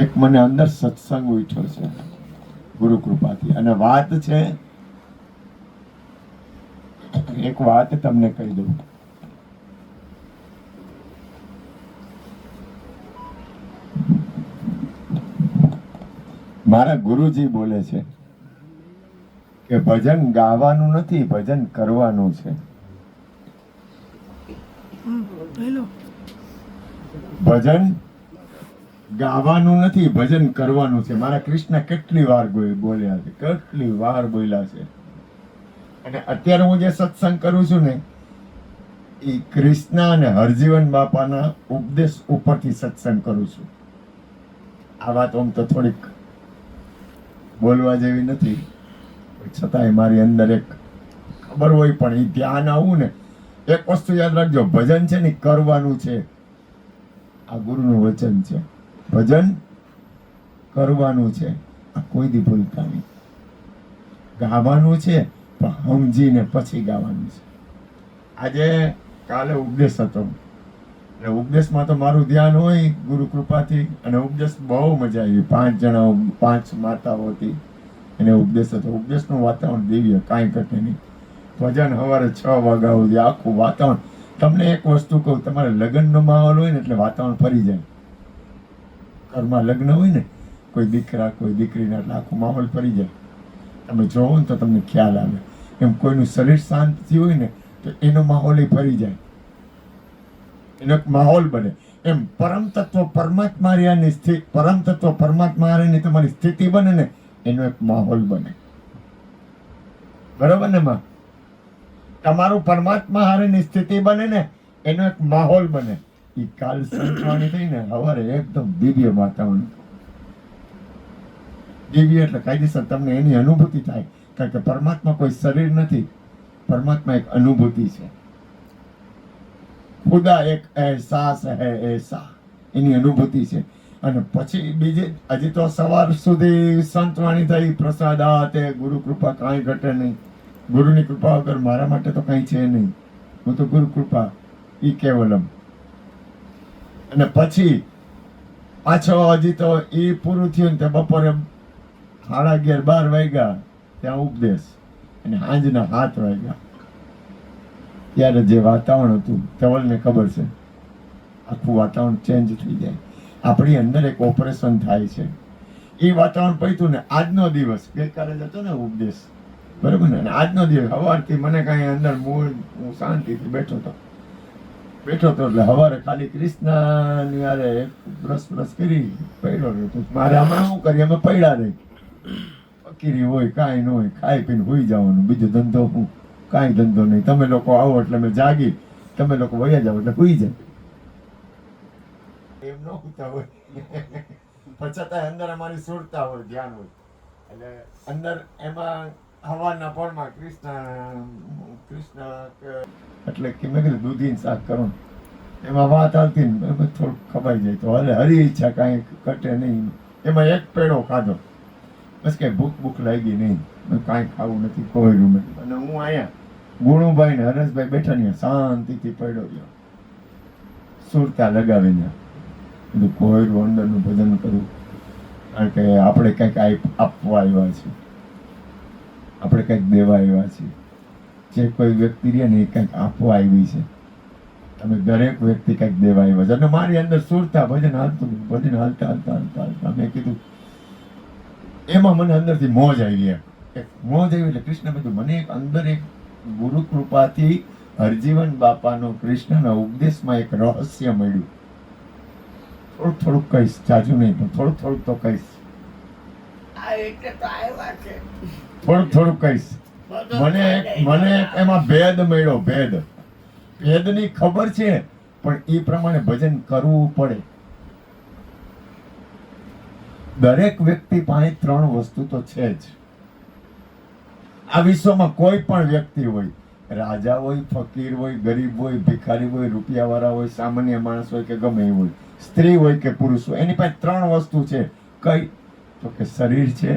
એક મને અંદર સત્સંગ ઉઠ્યો છે ગુરુ કૃપાથી, અને વાત છે, એક વાત તમને કહી દઉં. મારા ગુરુજી બોલે છે કે ભજન ગાવાનું નથી, ભજન કરવાનું છે. ભજન ગાવાનું નથી, ભજન કરવાનું છે. મારા કૃષ્ણ કેટલી વાર બોલ્યા છે, કેટલી વાર બોલ્યા છે. અને અત્યારે હું જે સત્સંગ કરું છું ને, એ કૃષ્ણ અને હરજીવન બાપાના ઉપદેશ ઉપરથી સત્સંગ કરું છું. આ વાત આમ તો થોડીક બોલવા જેવી નથી, છતાંય મારી અંદર એક ખબર હોય, પણ એ ધ્યાન આવું ને, એક વસ્તુ યાદ રાખજો, ભજન છે ને કરવાનું છે. આ ગુરુનું વચન છે, ભજન કરવાનું છે. આ કોઈ દી ભૂલતા નહીં. ગાવાનું છે પણ સમજીને પછી ગાવાનું છે. આજે કાલે ઉપદેશ હતો, એટલે ઉપદેશમાં તો મારું ધ્યાન હોય ગુરુ કૃપાથી, અને ઉપદેશ બહુ મજા આવી. 5 જણા, 5 માતાઓ હતી, એને ઉપદેશ હતો. ઉપદેશનું વાતાવરણ દિવ્ય, કાંઈ ઘટે નહીં. ભજન સવારે 6 વાગ્યા સુધી આખું વાતાવરણ. તમને એક વસ્તુ કહું, તમારે લગ્નનો માહોલ હોય ને એટલે વાતાવરણ ફરી જાય. ઘરમાં લગ્ન હોય ને, કોઈ દીકરા કોઈ દીકરીના, એટલે આખું માહોલ ફરી જાય. તમે જોવો ને તો તમને ખ્યાલ આવે. એમ કોઈનું શરીર શાંતિ હોય ને તો એનો માહોલ ફરી જાય, એનો એક માહોલ બને. એમ પરમ તત્વ પરમાત્મા ની સ્થિતિ, પરમ તત્વ પરમાત્મા ની તમારી સ્થિતિ બને ને, એનો એક માહોલ બને. બરોબર ને માં? તમારું પરમાત્મા હારેની સ્થિતિ બને ને, એનો એક માહોલ બને. એ કાલ સંતવાણી થઈ ને, સવારે એકદમ દિવ્ય વાતાવરણ. દિવ્ય એટલે કાયદેસર તમને એની અનુભૂતિ થાય, કારણ કે પરમાત્મા કોઈ શરીર નથી, પરમાત્મા એક અનુભૂતિ છે. ખુદા એક અહેસાસ હૈ, એસા એની અનુભૂતિ છે. અને પછી બીજે હજી તો સવાર સુધી સંતવાણી થઈ, પ્રસાદ આ તે, ગુરુ કૃપા કાંઈ ઘટે નહીં. ગુરુની કૃપા વગર મારા માટે તો કંઈ છે નહીં. હું તો ગુરુ કૃપા ઈ કેવલમ. અને પછી પાછો હજી તો એ પૂરું થયું ને, તે બપોરે 11:30 12 વાગ્યા ત્યાં ઉપદેશ, અને સાંજના 7 વાગ્યા. ત્યારે જે વાતાવરણ હતું, ધવલને ખબર છે, આખું વાતાવરણ ચેન્જ થઈ જાય. આપણી અંદર એક ઓપરેશન થાય છે. એ વાતાવરણ પૈતું ને, આજનો દિવસ, ગઈકાલે જ હતો ને ઉપદેશ, બરોબર ને? અને આજનો દિવસ સવારથી મને કાંઈ અંદર મૂળ, હું શાંતિથી બેઠો હતો, એટલે સવારે ખાલી કૃષ્ણની યારે એક બ્રશ કરી પડ્યો રહ્યો. મારે આમાં શું કરીએ, અમે પડ્યા રહી. ફકીરી હોય, કાંઈ ન હોય, ખાઈ પીને હોઈ જવાનું. બીજો ધંધો હું, કાંઈ ધંધો નહીં. તમે લોકો આવો એટલે મેં જાગી, તમે લોકો વયા જાવ એટલે હોઈ જાય. એમ ન હોતા હોય, પણ છતાંય અંદર અમારી સુરતા હોય, ધ્યાન હોય. એટલે અંદર એમાં હવાના પોરમાં કૃષ્ણ એટલે કે મેં કીધું દૂધીને શાક કરું, એમાં વાત આવતી ને થોડુંક ખવાઈ જાય તો હલે, હરી ઈચ્છા કાંઈ ઘટે નહીં. એમાં એક પેડો ખાધો, બસ કઈ ભૂખ લાગી નહીં, કાંઈ ખાવું નથી, કોઈ રૂમ. અને હું અહીંયા ગુણુભાઈ ને હરેશભાઈ બેઠા ને શાંતિથી પડ્યો ગયો, સુરતા લગાવીને. બધું કોઈ અંદરનું ભજન કરવું, કારણ કે આપણે કંઈક આપવા આવ્યા છીએ, આપણે કંઈક દેવા આવ્યા છીએ. જે કોઈ વ્યક્તિ રહે ને એ કંઈક આપવા આવી છે. તમે દરેક વ્યક્તિ કંઈક દેવા આવ્યા છે. અને મારી અંદર સુરતા ભજન હાલતું, ભજન હાલતા હાલતા હાલતા હાલતા મેં કીધું, એમાં મને અંદરથી મોજ આવી. એક મોજ આવી એટલે કૃષ્ણ કીધું, મને એક અંદર એક ગુરુ કૃપાથી હરજીવન બાપાનો કૃષ્ણના ઉપદેશમાં એક રહસ્ય મળ્યું. થોડુંક થોડુંક કહીશ, જાજુ નહીં પણ થોડુંક થોડુંક તો કહીશ, થોડુંક થોડુંક કહીશ. મને એમાં ભેદ મળ્યો. ભેદની ખબર છે, પણ એ પ્રમાણે ભજન કરવું પડે. દરેક વ્યક્તિ પાસે 3 વસ્તુ તો છે જ. આ વિશ્વમાં કોઈ પણ વ્યક્તિ હોય, રાજા હોય, ફકીર હોય, ગરીબ હોય, ભિખારી હોય, રૂપિયાવાળા હોય, સામાન્ય માણસ હોય કે ગમે એ હોય, સ્ત્રી હોય કે પુરુષ હોય, એની પાસે 3 વસ્તુ છે. કઈ? તો કે શરીર છે,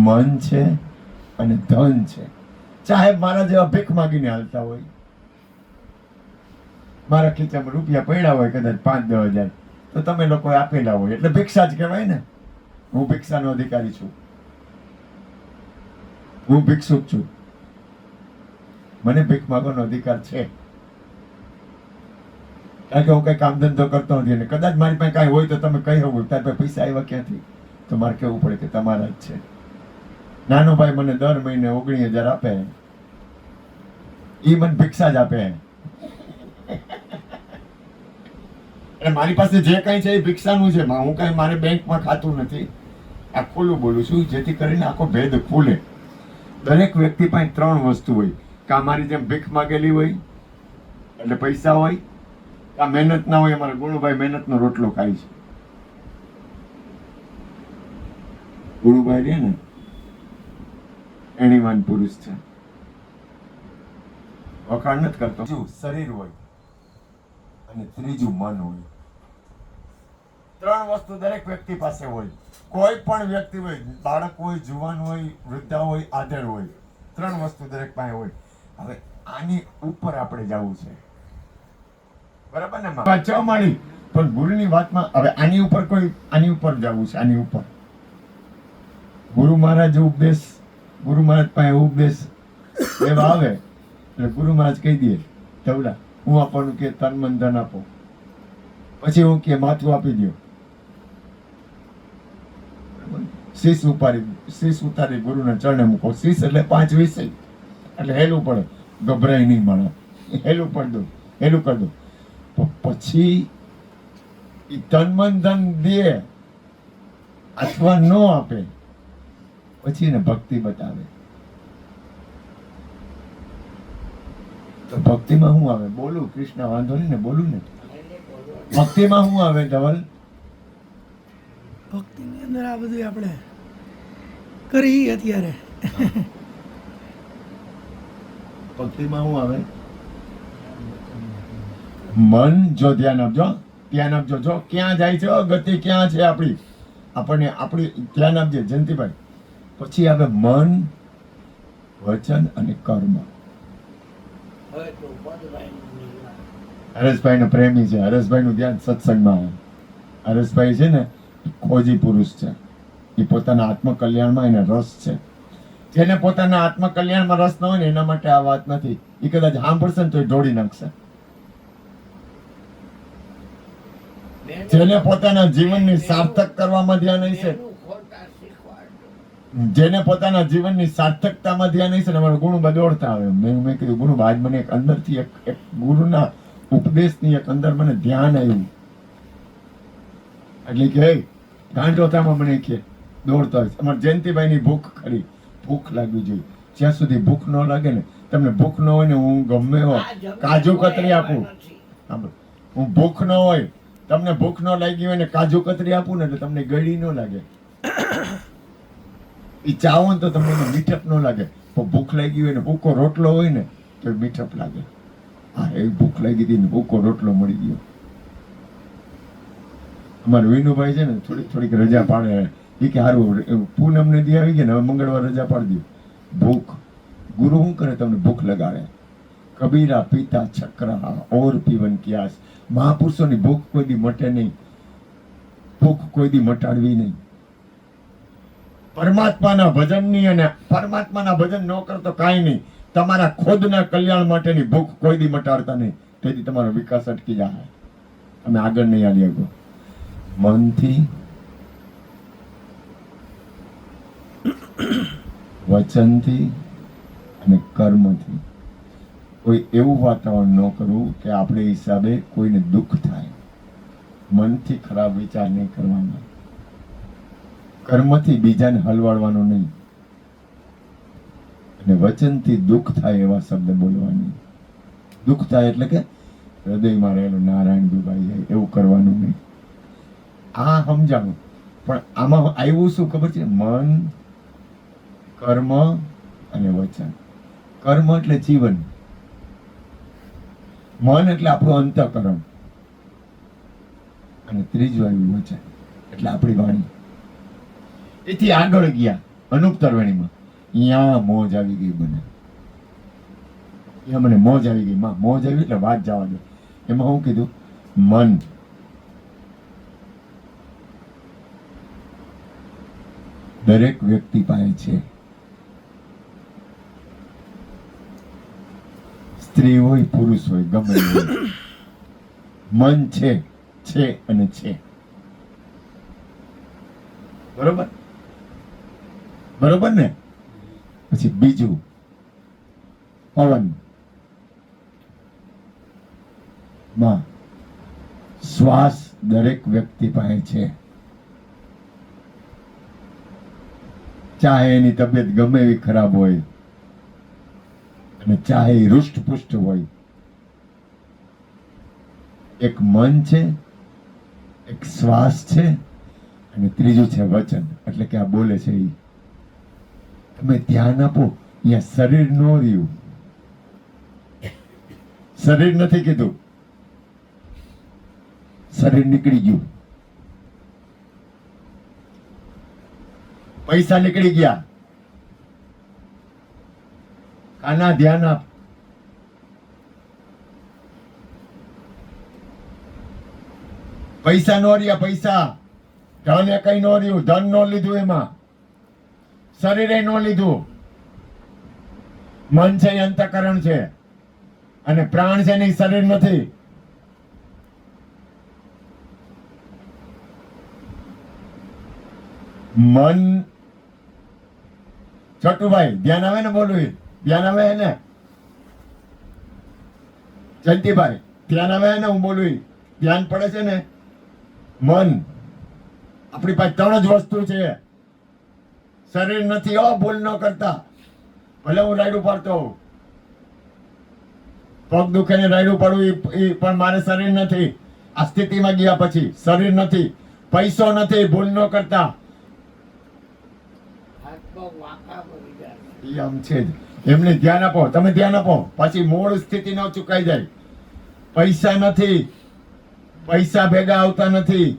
મન છે અને ધન છે. ચાહે મારા જેવા ભીખ માગીને હાલતા હોય, મારા ખીચામાં રૂપિયા પડ્યા હોય કદાચ 5-10 હજાર, તો તમે લોકો આપેલા હોય એટલે ભિક્ષા જ કહેવાય ને. હું ભિક્ષાનો અધિકારી છું, હું ભિક્ષુક છું, મને ભીખ માંગવાનો અધિકાર છે. કારણ કે હું કઈ કામ ધંધો કરતો નથી, અને કદાચ મારી પાસે કાંઈ હોય તો તમે કહી શકો તાર પાસે પૈસા આવ્યા ક્યાંથી, તો મારે કહેવું પડે કે તમારા જ છે. નાનો ભાઈ મને દર મહિને 19,000 આપે, ઈ મને ભિક્ષા જ આપે. એટલે મારી પાસે જે કઈ છે એ ભિક્ષાનું છે. હું કઈ મારે બેંકમાં ખાતું નથી. આ ખુલ્લું બોલું છું જેથી કરીને આખો ભેદ ખુલે. દરેક વ્યક્તિ પાસે 3 વસ્તુ હોય. કાં મારી જેમ ભીખ માગેલી હોય એટલે પૈસા હોય, કાં મહેનત ના હોય. અમારા ગુણુભાઈ મહેનતનો રોટલો ખાય છે. ગુણુભાઈ રે ને એણીવાન પુરુષ છે, વખાણ નથી કરતો. શરીર હોય અને ત્રીજું મન હોય. 3 વસ્તુ દરેક વ્યક્તિ પાસે હોય. કોઈ પણ વ્યક્તિ હોય, બાળક હોય, જુવાન હોય, વૃદ્ધા હોય, આધેડ હોય, 3 વસ્તુ દરેક પાસે હોય. હવે આની ઉપર આપણે જવું છે, બરાબર ને? વાત છ માળી, પણ ગુરુની વાતમાં હવે આની ઉપર જવું છે. આની ઉપર ગુરુ મહારાજ ઉપદેશ, ગુરુ મહારાજ પાસે ઉપદેશ એવા આવે એટલે ગુરુ મહારાજ કહી દે તવડા હું આપવાનું કે તન મન ધન આપો, પછી હું કે માથું આપી દો. શીશ ઉતારી ગુરુના ચરણે મૂકો. શીશ એટલે 5 વિષય એટલે હેલું પડે, ગભરાય નહીં મળે, હેલું કરી દો. પછી તન મન ધન દે અથવા ન આપે, પછી એને ભક્તિ બતાવે. તો ભક્તિમાં શું આવે? બોલું કૃષ્ણ, વાંધો નહીં ને, બોલું ને. ભક્તિમાં શું આવે ધવલ? ભક્તિની અંદર આ બધું આપણે કરી અત્યારે. ભક્તિમાં શું આવે? મન જો ધ્યાન આપજો. જો ક્યાં જાય છે, ગતિ ક્યાં છે આપણી, આપણી ધ્યાન આપજે જયંતિભાઈ. પછી આવે મન, વચન અને કર્મ. હરેશભાઈ નો પ્રેમી છે. હરેશભાઈ નું ધ્યાન સત્સંગમાં આવે. હરેશભાઈ છે ને ખોજી પુરુષ છે. એ પોતાના આત્મકલ્યાણમાં એને રસ છે. જેને પોતાના આત્મકલ્યાણમાં રસ ન હોય ને એના માટે આ વાત નથી. એ કદાચ સાંભળશે ને તો એ ઢોળી નાખશે. જેને પોતાના જીવનની સાર્થક કરવામાં ધ્યાન હશે, જેને પોતાના જીવનની સાર્થકતામાં ધ્યાન હશે ને, અમારા ગુણુબા દોડતા આવે. મેં કીધું ગુણુબા આજ મને એક અંદરથી એક ગુરુના ઉપદેશની એક અંદર મને ધ્યાન આવ્યું. એટલે કે ગાંઠોતામાં મને કે દોડતા હોય. અમારા જયંતિભાઈની ભૂખ ખરી, ભૂખ લાગવી જોઈએ. જ્યાં સુધી ભૂખ ન લાગે ને, તમને ભૂખ ન હોય ને, હું ગમે એવો કાજુ કતરી આપું. હું ભૂખ ન હોય, તમને ભૂખ ન લાગી હોય ને કાજુ કતરી આપું ને એટલે તમને ગળી ન લાગે. એ ચાવો ને તો તમને મીઠપ ન લાગે. પણ ભૂખ લાગી હોય ને ભૂકો રોટલો હોય ને તો મીઠપ લાગે. હા, એવી ભૂખ લાગી હતી ને ભૂકો રોટલો મળી ગયો. અમારે વિનુભાઈ છે ને થોડીક રજા પાડે. એ કે સારું પૂનમ ને દી આવી ગયા ને, હવે મંગળવાર રજા પાડી દો. ભૂખ ગુરુ શું કરે? તમને ભૂખ લગાડે. કબીરા પીતા છકરા ઓર પીવન ક્યાસ. મહાપુરુષોની ભૂખ કોઈ દી મટે નહીં, ભૂખ કોઈ દી મટાડવી નહીં. પરમાત્માના ભજનની, અને પરમાત્માના ભજન ન કરતો કાંઈ નહીં. તમારા ખુદના કલ્યાણ માટેની ભૂખ કોઈ દી મટાડતા નહીં. તેથી તમારો વિકાસ અટકી જાય, તમે આગળ નહીં આવી શકો. મનથી, વચનથી અને કર્મથી કોઈ એવું વાતાવરણ ન કરવું કે આપણે હિસાબે કોઈને દુઃખ થાય. મનથી ખરાબ વિચાર નહીં કરવાના, કર્મથી બીજાને હલવાડવાનો નહીં, અને વચનથી દુઃખ થાય એવા શબ્દ બોલવાની. દુઃખ થાય એટલે કે હૃદયમાં રહેલો નારાયણ ડૂબાઈ જાય એવું કરવાનું નહીં. આ સમજાવું. પણ આમાં આવ્યું શું ખબર છે? મન, કર્મ અને વચન. કર્મ એટલે જીવન, મન એટલે આપણું અંતઃકરણ, અને ત્રીજું આવ્યું વચન એટલે આપણી વાણી. એથી આગળ ગયા અનુપ તરવેણીમાં. અહીંયા મોજ આવી ગઈ મને, અહીંયા મને મોજ આવી ગઈ. માં મોજ આવી એટલે વાત જવા દો. એમાં હું કીધું? મન. દરેક વ્યક્તિ પાસે છે. સ્ત્રી હોય પુરુષ હોય ગમે તે હોય, મન છે અને છે. બરોબર બરોબર ને? પછી બીજું પવન માં શ્વાસ દરેક વ્યક્તિ પાસે છે. ચાહે એની તબિયત ગમે એવી ખરાબ હોય અને ચાહે એ હૃષ્ટપુષ્ટ હોય, એક મન છે, એક શ્વાસ છે અને ત્રીજું છે વચન, એટલે કે આ બોલે છે એ. તમે ધ્યાન આપો, અહીંયા શરીર નો રહ્યું. શરીર નથી કીધું, શરીર નીકળી ગયું. પૈસા નીકળી ગયા. આના ધ્યાન આપ. પૈસા નો રહ્યા, પૈસા ધન એ કઈ નો રહ્યું, ધન નો લીધું, એમાં શરીરે નો લીધું. મન છે એ અંતઃકરણ છે અને પ્રાણ છે ને એ શરીર નથી. મન, છોટુભાઈ ધ્યાન આવે ને? બોલું ધ્યાન આવે ને? જયંતિભાઈ ધ્યાન આવે ને? હું બોલું ધ્યાન પડે છે ને? મન, આપણી પાસે ત્રણ જ વસ્તુ છે. શરીર નથી. ભૂલ ન કરતા. ભલે હું રાયડું પાડતો હોઉં, પગ દુખે ને રાયડું પાડું, એ પણ મારે શરીર નથી. આ સ્થિતિમાં ગયા પછી શરીર નથી, પૈસો નથી. ભૂલ ન કરતા. આમ છે જ. એમને ધ્યાન આપો, તમે ધ્યાન આપો, પછી મૂળ સ્થિતિ ન ચુકાઈ જાય. પૈસા નથી, પૈસા ભેગા આવતા નથી.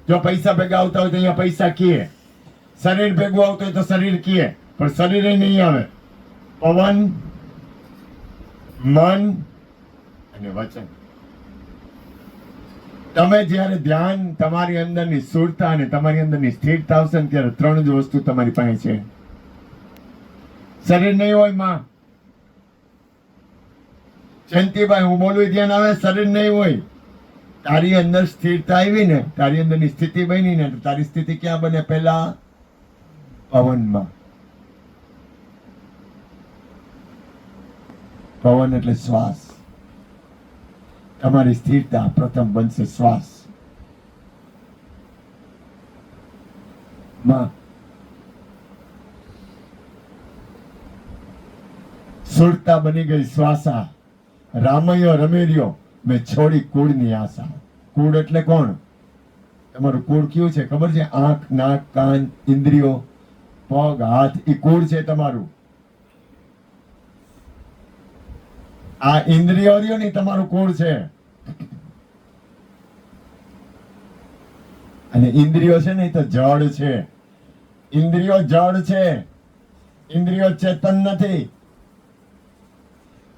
જો પૈસા ભેગા આવતા હોય તો અહીંયા પૈસા કીએ. શરીર ભેગું આવતું હોય તો શરીર કીએ, પણ શરીરે નહીં આવે. પવન, મન અને વચન. તમે જ્યારે ધ્યાન, તમારી અંદરની સુરતા અને તમારી અંદરની સ્થિરતા આવશે ને, ત્યારે ત્રણ જ વસ્તુ તમારી પાસે છે. શરીર નહીં હોય માં. જયંતિભાઈ હું બોલું ધ્યાન આવે. શરીર નહીં હોય, તારી અંદર સ્થિરતા આવી ને, તારી અંદરની સ્થિતિ બની ને, તારી સ્થિતિ ક્યાં બને? પહેલા પવનમાં. પવન એટલે શ્વાસ. તમારી સ્થિરતા પ્રથમ બનશે શ્વાસ માં. સુરતા બની ગઈ શ્વાસા. રામયો રમેર્યો મેં છોડી કુળની આશા. કુળ એટલે કોણ? તમારું કુળ કયું છે ખબર છે? આંખ, નાક, કાન, ઇન્દ્રિયો, પગ, હાથ, એ કુળ છે તમારું. આ ઇન્દ્રિયો રહ્યો ને તમારું કુળ છે. અને ઇન્દ્રિયો છે ને એ તો જડ છે. ઇન્દ્રિયો જડ છે, ઇન્દ્રિયો ચેતન નથી.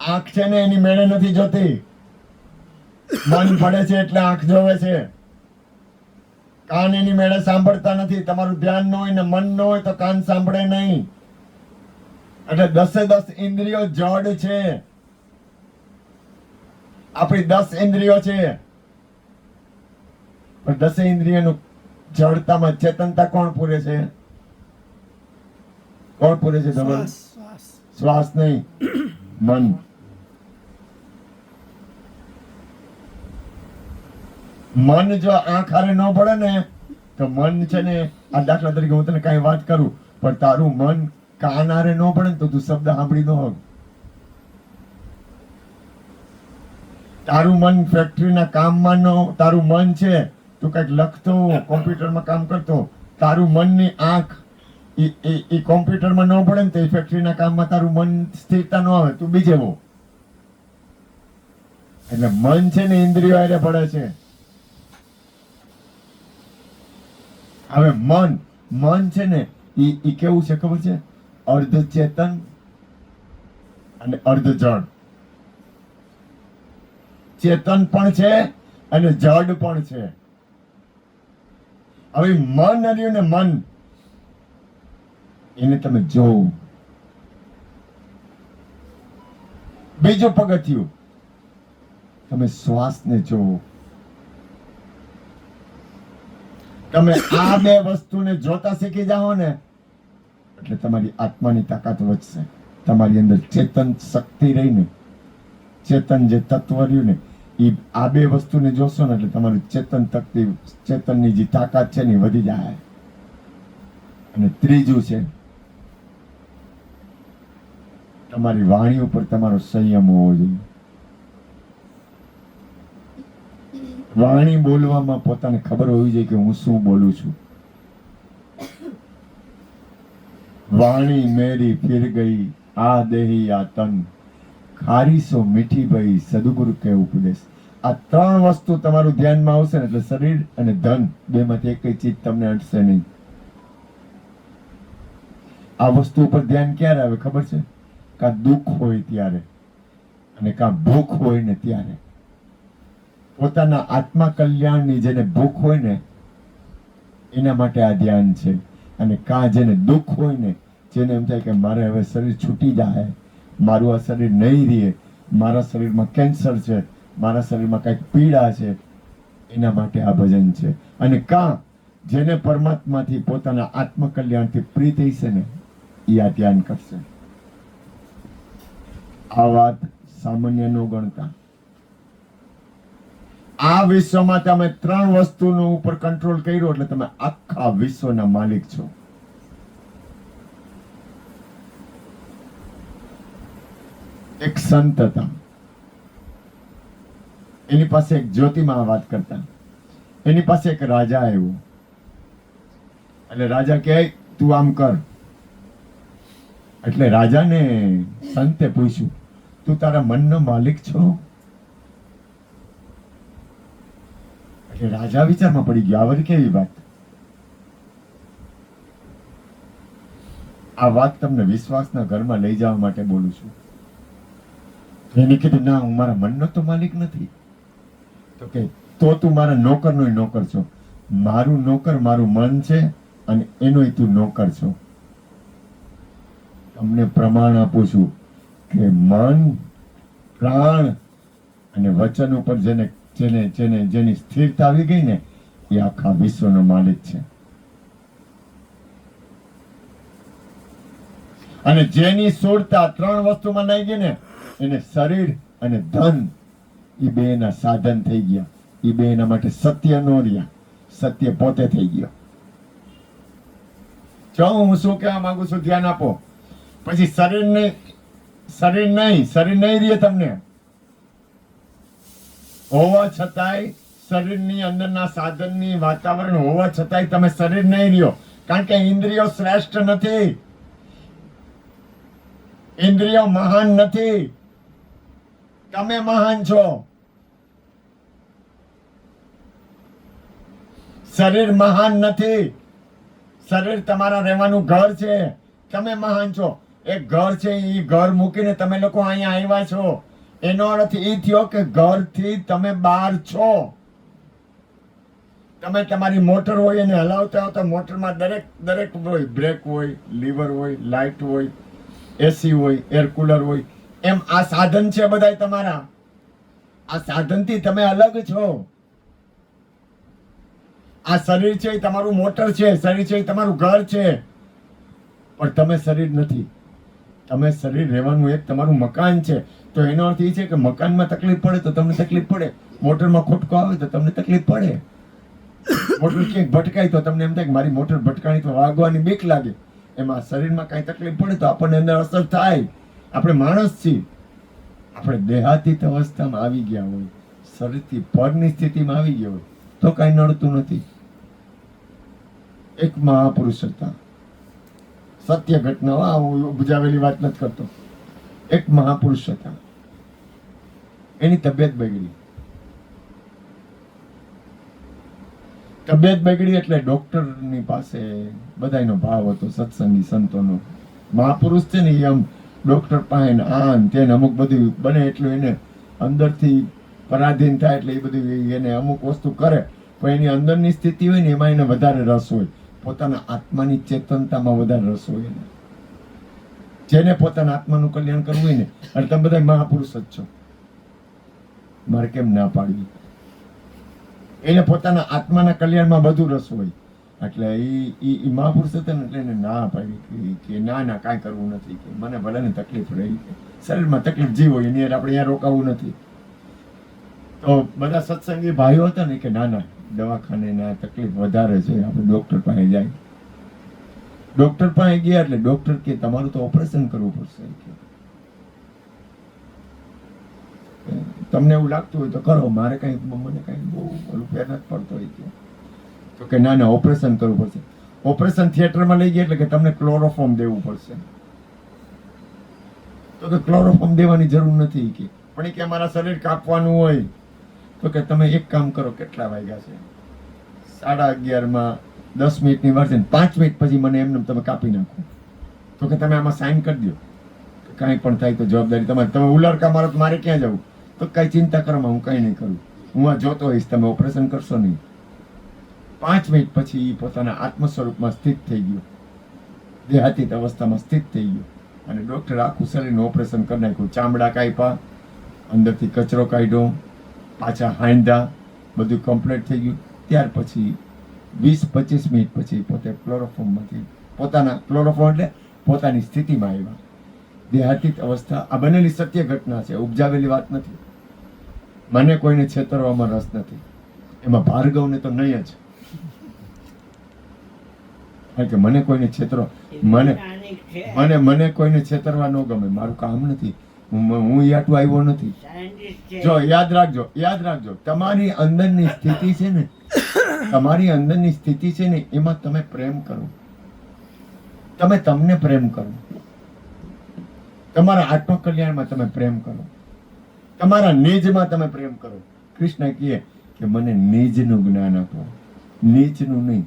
આંખ છે ને એની મેળે નથી જોતી. મન પડે છે એટલે આંખ જોવે છે. કાન એની મેળે સાંભળતા નથી. તમારું ધ્યાન ન હોય ને મન ન હોય તો કાન સાંભળે નહીં. એટલે 10 ઇન્દ્રિયો જડ છે. આપણી 10 ઇન્દ્રિયો છે, પણ 10 ઇન્દ્રિયોનું જડતામાં ચેતનતા કોણ પૂરે છે? કોણ પૂરે છે? ખબર? શ્વાસ નહીં, મન. મન જો આંખ હારે ન પડે ને તો મન છે ને, આ દાખલા તરીકે હું તને કઈ વાત કરું, પણ તારું મન કાન હારે ન પડે ને તો તું શબ્દ સાંભળી ન હોગ. તારું મન ફેક્ટરીના કામમાં ન, તારું મન છે તું કઈક લખતો, કોમ્પ્યુટરમાં કામ કરતો, તારું મનની આંખ એ કોમ્પ્યુટરમાં ન પડે ને તો એ ફેક્ટરીના કામમાં તારું મન સ્થિરતા ન આવે, તું બીજે હો. એટલે મન છે ને ઇન્દ્રિયો હારે પડે છે. હવે મન છે ને એ કેવું છે ખબર છે? અર્ધ ચેતન અને અર્ધ જડ. ચેતન પણ છે અને જડ પણ છે. હવે મન રહ્યું ને મન, એને તમે જોવો. બીજું પગથિયું, તમે શ્વાસને જોવો. તમે આ બે વસ્તુને જોતા શીખી જાઓ ને એટલે તમારી આત્માની તાકાત વધશે. તમારી અંદર ચેતન શક્તિ રહીને, ચેતન જે તત્વ રહ્યું ને, એ આ બે વસ્તુને જોશો ને એટલે તમારું ચેતન તકતી, ચેતનની જે તાકાત છે ને એ વધી જાય. અને ત્રીજું છે, તમારી વાણી ઉપર તમારો સંયમ હોવો જોઈએ. વાણી બોલવામાં પોતાને ખબર હોવી જોઈએ કે હું શું બોલું છું. વાણી મેરી ફિર ગઈ આ દેહી આ તન, ખારી સો મીઠી ભઈ સદગુરુ કે ઉપદેશ. આ ત્રણ વસ્તુ તમારું ધ્યાનમાં આવશે ને એટલે શરીર અને ધન બેમાંથી એક ચીજ તમને અટશે નહીં. આ વસ્તુ ઉપર ધ્યાન ક્યારે આવે ખબર છે? કાં દુઃખ હોય ત્યારે અને કાં ભૂખ હોય ને ત્યારે. પોતાના આત્મા કલ્યાણની જેને ભૂખ હોય ને એના માટે આ ધ્યાન છે. અને કાં જેને દુઃખ હોય ને, જેને એમ થાય કે મારે હવે શરીર છૂટી જાય, મારું આ શરીર નહીં રહે, મારા શરીરમાં કેન્સર છે, મારા શરીરમાં કંઈક પીડા છે, એના માટે આ ભજન છે. અને કાં જેને પરમાત્માથી પોતાના આત્મકલ્યાણથી પ્રીત છે ને એ આ ધ્યાન કરશે. આ વાત સામાન્ય ન ગણતા. આ વિશ્વમાં તમે ત્રણ વસ્તુનો ઉપર કંટ્રોલ કર્યો એટલે તમે આખા વિશ્વના માલિક છો. એક સંત હતા, એની પાસે એક જ્યોતિમાં વાત કરતા. એની પાસે એક રાજા આવ્યો એટલે રાજા કહે તું આમ કર. એટલે રાજાને સંતે પૂછ્યું તું તારા મનનો માલિક છો? એટલે રાજા વિચારમાં પડી ગયો, આ વળી કેવી વાત? આ વાત તમને વિશ્વાસના ઘરમાં લઈ જવા માટે બોલું છું. એને કીધું ના, હું મારા મનનો તો માલિક નથી. તો કે તો તું મારા નોકરનો નોકર છો. મારું નોકર મારું મન છે અને એનોય તું નોકર છો. તમને પ્રમાણ આપું છું કે મન, પ્રાણ અને વચન ઉપર જેની સ્થિરતા આવી ગઈ ને એ આખા વિશ્વનો માલિક છે. અને જેની સુરતા ત્રણ વસ્તુમાં નહીં ગઈ ને એને શરીર અને ધન એ બે ના સાધન થઈ ગયા. એ બે એના માટે સત્ય નો રહ્યા, સત્ય પોતે થઈ ગયો. જો હું શું કહેવા માંગુ છું ધ્યાન આપો. પછી શરીર નહીં રહે તમને. હોવા છતાંય શરીરની અંદરના સાધનની વાતાવરણ હોવા છતાંય તમે શરીર નહીં રહ્યો. કારણ કે ઇન્દ્રિયો શ્રેષ્ઠ નથી, ઇન્દ્રિયો મહાન નથી, તમે મહાન છો. શરીર મહાન નથી. શરીર તમારા રહેવાનું ઘર છે. તમે મહાન છો. એક ઘર છે, એ ઘર મૂકીને તમે લોકો અહીંયા આવ્યા છો. એનો અર્થ એ થયો કે ઘરથી તમે બહાર છો. તમે તમારી મોટર હોય એને હલાવતા હો તો મોટરમાં દરેક હોય, બ્રેક હોય, લીવર હોય, લાઇટ હોય, એસી હોય, એર કુલર હોય. એમ આ સાધન છે બધા તમારા. આ સાધનથી તમે અલગ છો. આ શરીર છે એ તમારું મોટર છે, શરીર છે એ તમારું ઘર છે. પણ તમે શરીર નથી. તમે શરીર રહેવાનું એક તમારું મકાન છે. તો એનો અર્થ એ છે કે મકાનમાં તકલીફ પડે તો તમને તકલીફ પડે, મોટરમાં ખોટકો આવે તો તમને તકલીફ પડે, મોટર ક્યાંક ભટકાય તો તમને એમ થાય કે મારી મોટર ભટકાણી તો વાગવાની બીક લાગે. એમાં શરીરમાં કાંઈ તકલીફ પડે તો આપણને અંદર અસર થાય. આપણે માણસ છીએ. આપણે દેહાતીત અવસ્થામાં આવી ગયા હોય, શરીરથી પરની સ્થિતિમાં આવી ગયા હોય તો કાંઈ નડતું નથી. એક મહાપુરુષ હતા, સત્ય ઘટના, હું બુજાવેલી વાત નથી કરતો. એક મહાપુરુષ હતા, એની તબિયત બગડી. તબિયત બગડી એટલે ડોક્ટરની પાસે બધાનો ભાવ હતો, સત્સંગી સંતોનો. મહાપુરુષ છે ને એ આમ ડોક્ટર પાસે આન તેને અમુક બધું બને એટલું એને અંદરથી પરાધીન થાય એટલે એ બધું એને અમુક વસ્તુ કરે, પણ એની અંદરની સ્થિતિ હોય ને એમાં એને વધારે રસ હોય, પોતાના આત્માની ચેતનતામાં વધારે રસ હોય એને. જેને પોતાના આત્માનું કલ્યાણ કરવું હોય ને, અને તમે બધા મહાપુરુષ જ છો, મારે કેમ ના પાડવી, એને પોતાના આત્માના કલ્યાણમાં વધુ રસ હોય, એટલે એ મહાપુરુષ હતા ને એટલે એને ના પાડી કે ના કાંઈ કરવું નથી, કે મને ભલે ને તકલીફ રહી, શરીરમાં તકલીફ જીવ હોય એની આપણે અહીંયા રોકાવું નથી. તો બધા સત્સંગી ભાઈઓ હતા ને કે ના દવાખાને ના તકલીફ વધારે છે, આપણે ડોક્ટર પાસે જાય. ડોક્ટર પાસે ગયા એટલે ડોક્ટર કે તમારું તો ઓપરેશન કરવું પડશે, કે તમને એવું લાગતું હોય તો કરો, મારે કઈ મને કઈ બહુ ઓલું ફેર નથી પડતો હોય કે. તો કે ના ઓપરેશન કરવું પડશે. ઓપરેશન થિયેટરમાં લઈ ગયા એટલે કે તમને ક્લોરોફોર્મ દેવું પડશે. તો કે ક્લોરોફોર્મ દેવાની જરૂર નથી કે, પણ એ કે અમારા શરીર કાપવાનું હોય. તો કે તમે એક કામ કરો, કેટલા વાગ્યા છે? 11:30 10 મિનિટની વાર છે, 5 મિનિટ પછી મને એમને તમે કાપી નાખો. તો કે તમે આમાં સાઈન કરી દો, કાંઈ પણ થાય તો જવાબદારી તમારી. તમે ઉલરકા મારો તો મારે ક્યાં જવું? તો કઈ ચિંતા કરવામાં હું કઈ નહીં કરું, હું આ જોતો હોઈશ, તમે ઓપરેશન કરશો નહીં. 5 મિનિટ પછી પોતાના આત્મ સ્વરૂપમાં સ્થિત થઈ ગયો, દેહાતીત અવસ્થામાં સ્થિત થઈ ગયો, અને ડોક્ટર આખું શરીરનું ઓપરેશન કરી નાખ્યું. ચામડા કાપ્યા, અંદરથી કચરો કાઢ્યો, પાછા હાંધા, બધું કમ્પ્લીટ થઈ ગયું. ત્યાર પછી 20-25 મિનિટ પછી પોતે ક્લોરોફોર્મમાંથી ક્લોરોફોર્મ એટલે પોતાની સ્થિતિમાં આવ્યા. દેહાતીત અવસ્થા. આ બનેલી સત્ય ઘટના છે, ઉપજાવેલી વાત નથી. મને કોઈને છેતરવામાં રસ નથી, એમાં ભાર્ગવને તો નહીં જ, કારણ કે મને કોઈને છેતરો મને કોઈને છેતરવા ન ગમે, મારું કામ નથી, હું યાટું આવ્યો નથી. જો યાદ રાખજો તમારી અંદરની સ્થિતિ છે ને, તમારી અંદરની સ્થિતિ છે ને, એમાં તમે પ્રેમ કરો, તમે તમને પ્રેમ કરો, તમારા આત્મકલ્યાણમાં તમે પ્રેમ કરો, તમારા નિજમાં તમે પ્રેમ કરો. કૃષ્ણ કહે કે મને નિજનું જ્ઞાન આપો, નીચનું નહીં.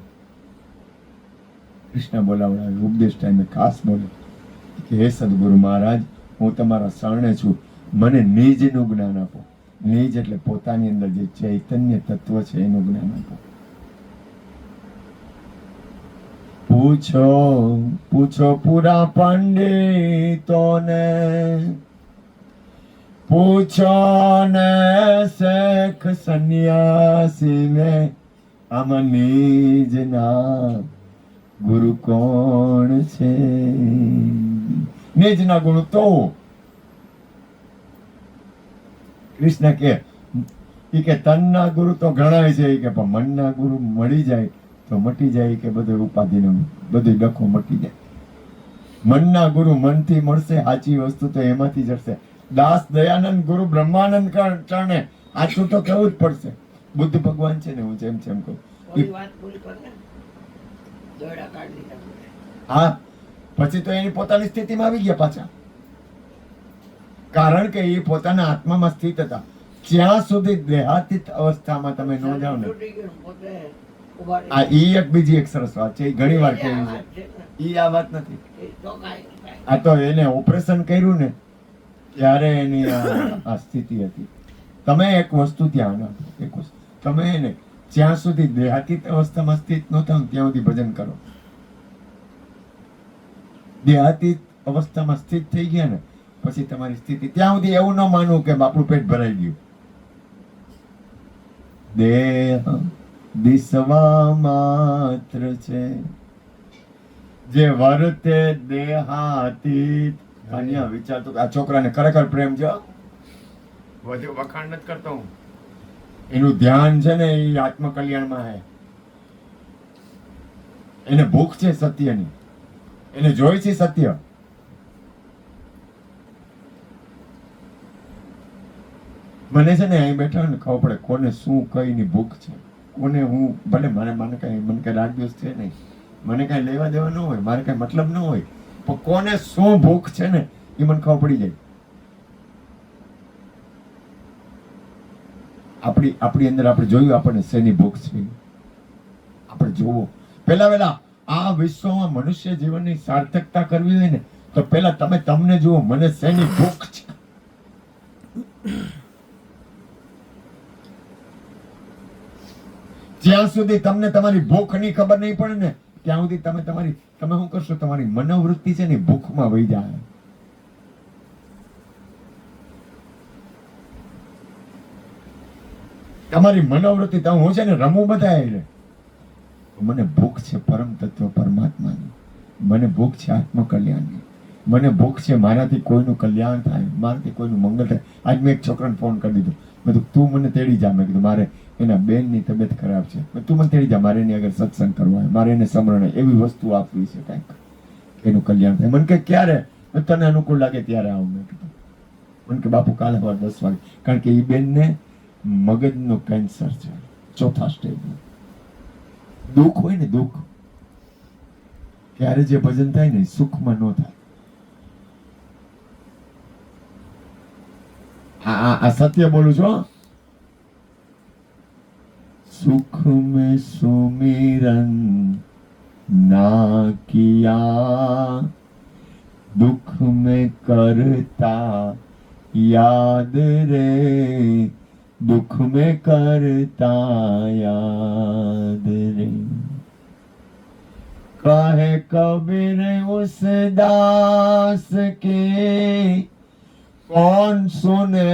કૃષ્ણ બોલાવડાવે ઉપદેશ ટાઈમે ખાસ બોલે કે હે સદગુરુ મહારાજ, હું તમારા શરણે છું, મને નિજનું જ્ઞાન આપો. નિજ એટલે પોતાની અંદર જે ચૈતન્ય તત્વ છે એનું જ્ઞાન આપો. પૂછો પૂરા પંડિતોને, પૂછો ને શેખ સંન્યાસીને, આમાં નિજના ગુરુ કોણ છે? નિજના ગુરુ તો કૃષ્ણ કે તનના ગુરુ તો ઘણા છે, કે પણ મનના ગુરુ મળી જાય તો મટી જાય, કે બધું ઉપાધિનો બધું ડખો મટી જાય. મનના ગુરુ મનથી મળશે, સાચી વસ્તુ તો એમાંથી જશે. દાસ દયાનંદ ગુરુ બ્રહ્માનંદ ચરણે આછું તો કહેવું જ પડશે. બુદ્ધ ભગવાન છે ને, હું જેમ કહું. હા, પછી તો એની પોતાની સ્થિતિમાં આવી ગયા પાછા, કારણ કે એ પોતાના આત્મામાં સ્થિત હતા. જ્યાં સુધી દેહાતીત અવસ્થામાં તમે ન જાઓ ને, એક બીજી એક સરસ વાત છે, ઘણી વાર કહ્યું છે, આ વાત નથી. આ તો એને ઓપરેશન કર્યું ને ત્યારે એની આ સ્થિતિ હતી. તમે એક વસ્તુ ધ્યાન આપો, એક વસ્તુ તમે એને જ્યાં સુધી દેહાતીત અવસ્થામાં સ્થિત ન થાવ ત્યાં સુધી ભજન કરો. દેહાતીત અવસ્થામાં સ્થિત થઈ ગયા ને પછી તમારી સ્થિતિ, ત્યાં સુધી એવું ન માનવું કે આપણું પેટ ભરાઈ ગયું. દેહ દિસવા માત્ર છે, જે વર્તે દેહાતીત. અહીંયા વિચારતો આ છોકરાને ખરેખર પ્રેમ છે, વધુ વખાણ નથી કરતો હું, એનું ધ્યાન છે ને એ આત્મકલ્યાણમાં છે. એને ભૂખ છે સત્યની, એને જોઈ છે સત્ય. મને છે ને અહીં બેઠા ને ખબર પડે કોને શું કઈ ની ભૂખ છે, કોને હું ભલે મને કઈ રાગ દિવસ છે નહીં, મને કઈ લેવા દેવા ન હોય, મારે કઈ મતલબ ન હોય, પણ કોને શું ભૂખ છે ને એ મને ખબર પડી જાય. આપણી અંદર આપણે જોયું આપણને શેની ભૂખ છે, આપણે જોવો. પહેલા આ વિશ્વમાં મનુષ્ય જીવનની સાર્થકતા કરવી હોય ને તો પહેલા તમે તમને જુઓ, મને શેની ભૂખ છે. જ્યાં સુધી તમને તમારી ભૂખની ખબર નહીં પડે ને ત્યાં સુધી તમે શું કરશો? તમારી મનોવૃત્તિ છે ને ભૂખમાં વહી જાય. તમારી મનોવૃત્તિ હું છે ને રમું બધા એટલે મને ભૂખ છે પરમ તત્વ પરમાત્માની, મને ભૂખ છે આત્મકલ્યાણની, મને ભૂખ છે મારાથી કોઈનું કલ્યાણ થાય, મારાથી કોઈનું મંગળ થાય. આજ મેં એક છોકરાને ફોન કરી દીધો, મેં કીધું તું મને તેડી જા. મેં કીધું મારે એના બેનની તબિયત ખરાબ છે, તું મને તેડી જા, મારે એની આગળ સત્સંગ કરવો હોય, મારે એને સમરણ એવી વસ્તુ આપવી છે કંઈક એનું કલ્યાણ થાય. મને કે ક્યારે? તને અનુકૂળ લાગે ત્યારે આવું. મેં કીધું મને કે બાપુ કાલે સવારે 10 વાગે, કારણ કે એ બેનને મગજનો કેન્સર છે, 4થા સ્ટેજનું. દુઃખ હોય ને દુઃખ, ત્યારે જે ભજન થાય ને સુખમાં ન થાય. આ સત્ય બોલું છું. सुख में सुमिरन ना किया, दुख में करता याद रे, दुख में करता याद रे. कहे कबीर उस दास के कौन सुने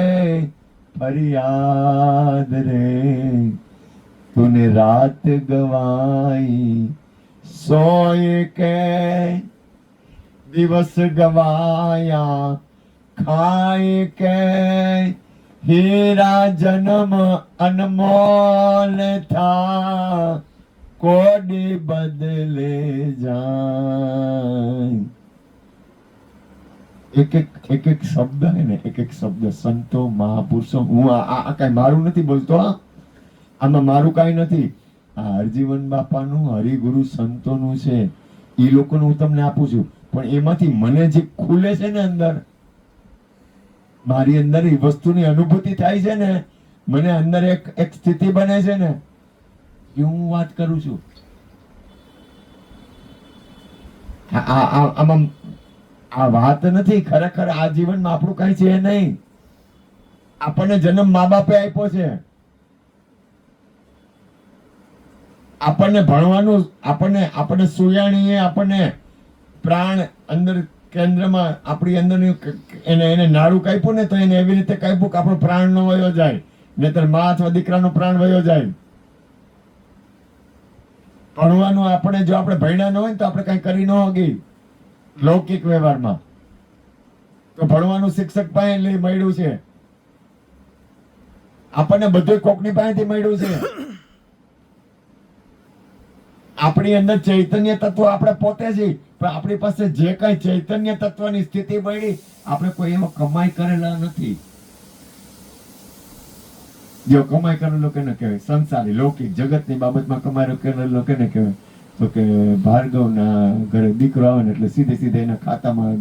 फरियाद रे, तूने रात गवाई सोए के, दिवस गवाया खाए के, हीरा जन्म अनमोल था, कोडी बदले जाए. એક એક શબ્દ હે ને, એક શબ્દ સંતો મહાપુરુષો, હું આ કઈ મારું નથી બોલતો, આમાં મારું કઈ નથી. આ હરજીવન બાપાનું, હરિગુરુ સંતોનું છે. એ લોકોનું હું તમને આપું છું, પણ એમાંથી મને જે ખુલે છે ને અંદર, મારી અંદર એ વસ્તુની અનુભૂતિ થાય છે ને, મને અંદર એક સ્થિતિ બને છે ને, એ હું વાત કરું છું. આમાં આ વાત નથી. ખરેખર આ જીવનમાં આપણું કઈ છે નહીં. આપણને જન્મ મા બાપે આપ્યો છે, આપણને ભણવાનું, આપણને સુયાણીએ આપણને પ્રાણ અંદર કેન્દ્રમાં આપણી અંદર એને નાડું કાપ્યું ને, તો એને એવી રીતે કાપ્યું કે આપણો પ્રાણ નો વયો જાય, નહીતર મા અથવા દીકરાનો પ્રાણ વયો જાય. ભણવાનું આપણે, જો આપણે ભણ્યા ન હોય તો આપણે કઈ કરી ન હોગી લૌકિક વ્યવહારમાં, તો ભણવાનું શિક્ષક પાસે લઈ મળ્યું છે, આપણને બધું કોકની પાસેથી મળ્યું છે. આપણી અંદર ચૈતન્ય તત્વ આપણે પોતે છીએ, પણ આપણી પાસે જે કઈ ચૈતન્ય તત્વની સ્થિતિ મળી, આપણે કોઈ એવો કમાઈ કરેલા નથી. જો કમાઈ કરેલો કેને કહેવાય? સંસારી લૌકિક જગતની બાબતમાં કમાઈ કરેલો કેને કહેવાય? તો કે ભાર્ગવના ઘરે દીકરો આવે ને એટલે સીધે એના ખાતામાં,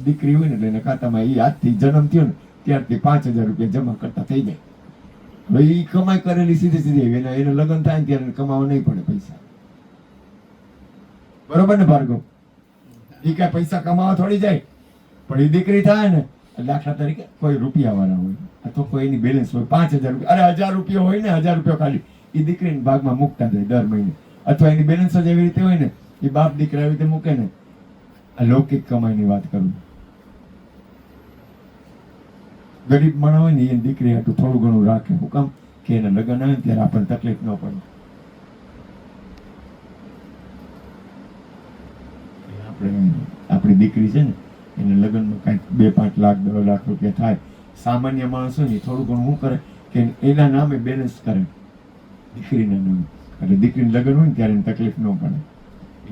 દીકરી હોય ને એટલે એના ખાતામાં એ આજથી જન્મ થયો ને ત્યારથી 5,000 રૂપિયા જમા કરતા થઈ જાય. હવે એ કમાઈ કરેલી સીધી એને લગ્ન થાય ને ત્યારે કમાવા નહીં પડે પૈસા. બરોબર ને ભાર્ગવ? એ કઈ પૈસા કમાવા થોડી જાય, પણ એ દીકરી થાય ને, દાખલા તરીકે કોઈ રૂપિયા વાળા હોય અથવા કોઈની બેલેન્સ હોય 5,000 રૂપિયા, અરે 1,000 રૂપિયા હોય ને, 1,000 રૂપિયા ખાલી એ દીકરીના ભાગમાં મૂકતા જાય દર મહિને, અથવા એની બેલેન્સ જ એવી રીતે હોય ને, એ બાપ દીકરા એવી રીતે મૂકે ને. આ લૌકિક કમાઈની વાત કરું. ગરીબ માણસ હોય ને એની દીકરી હાટું થોડું ઘણું રાખે. હું કામ? કે એના લગ્ન આવે ત્યારે આપણને તકલીફ ન પડે. આપણી દીકરી છે ને, એને લગ્નમાં કઈક 2-5 લાખ 10 લાખ રૂપિયા થાય. સામાન્ય માણસ હોય ને થોડું ઘણું શું કરે કે એના નામે બેલેન્સ કરે, દીકરીના નામે. એટલે દીકરીનું લગ્ન હોય ને ત્યારે એને તકલીફ ન પડે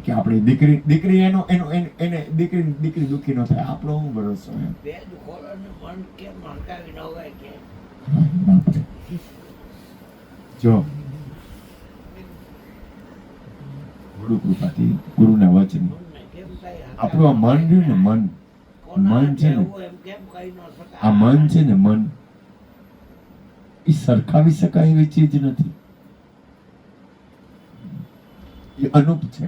કે આપણી દીકરી એને દીકરી દુઃખી ન થાય. આપણો શું ભરોસો એમ? જો ગુરુ કૃપાથી, ગુરુના વચન, આપણું આ મન રહ્યું ને, મન છે ને, આ મન છે ને, મન એ સરખાવી શકાય એવી ચીજ નથી. એ અનુપ છે,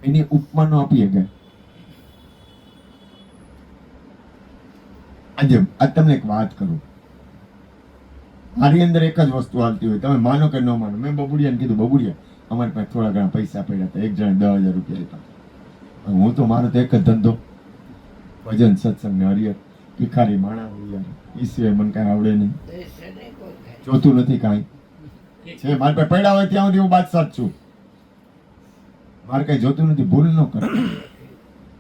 એની ઉપમાનો આપીએ ગયા. આજે તમને એક વાત કરું. મારી અંદર એક જ વસ્તુ હાલતી હોય, તમે માનો કે ન માનો. મેં બબુડિયાને કીધું, બબુડિયા અમારી પાસે થોડા ઘણા પૈસા પડ્યા હતા, એક જણ 10,000 રૂપિયા આપ્યા. હું તો મારો તો એક જ ધંધો, ભજન સત્સંગ ને હરિયર. ભિખારી માણા હોય યાર, ઈ સિવાય મને કાંઈ આવડે નહીં, જોતું નથી કાંઈ. છે મારી પાસે પડ્યા હોય ત્યાં સુધી હું બાદશાહ જ છું. મારે કઈ જોતું નથી, ભૂલ ન કર.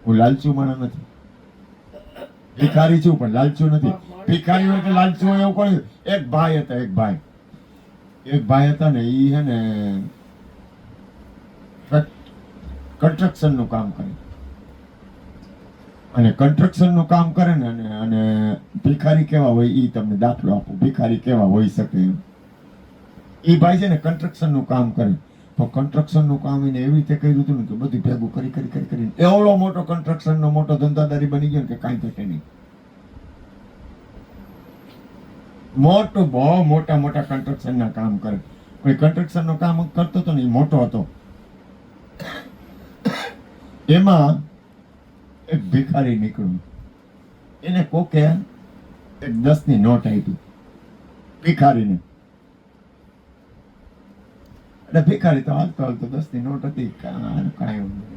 હું લાલચુ માણસ નથી, ભિખારી છું પણ લાલચુ નથી. ભિખારી હોય કે લાલચુ હોય એવું કોણ? એક ભાઈ હતા, એક ભાઈ હતા ને, ઈ હે ને કન્સ્ટ્રક્શન નું કામ કરે, અને કન્સ્ટ્રક્શન નું કામ કરે ને અને ભિખારી કેવા હોય ઈ તમને દાખલો આપું. ભિખારી કેવા હોઈ શકે એમ. ઈ ભાઈ છે ને કન્સ્ટ્રક્શન નું કામ કરે, તો કન્સ્ટ્રક્શન નું કામ એને એવી રીતે કર્યું હતું ને કે બધું ભેગું કરીને એવડો મોટો કન્સ્ટ્રક્શન નો મોટો ધંધાદારી બની ગયો ને કે કાંઈ ઘટે નહીં. બહુ મોટા કન્સ્ટ્રક્શન ના કામ કરે. કોઈ કન્સ્ટ્રક્શન નું કામ કરતો હતો ને એ મોટો હતો. એમાં એક ભિખારી નીકળ્યું, એને કોકે એક 10 ની નોટ આપી ભિખારીને. એટલે ભિખારી તો હાલતો 10 ની નોટ હતી, કાંઈ